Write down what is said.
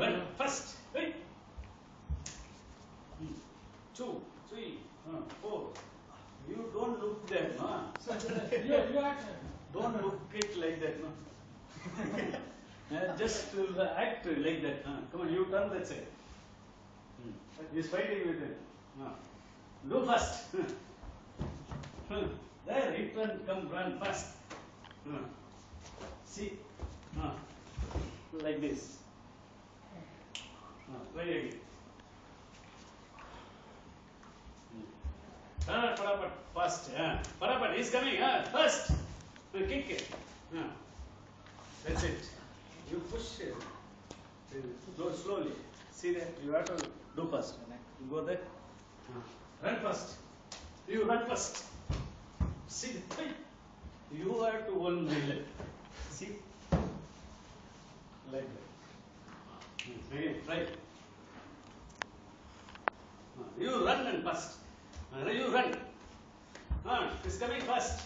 run first. Wait. 2, 3, 4. You don't look that, no? You act. Don't look it like that, no? Just act like that. Come on, you turn that side. He's fighting with it. Do first. There, it come run fast. See, like this. Try again. Fatapat, fast. Fatapat, he's coming. First. Kick it. That's it. You push it. Slowly. See that? You have to do first. You go there. Run first. You run first. See that? You have to hold my leg. See? Like that. Again, try. You run and first. You run. He's coming first.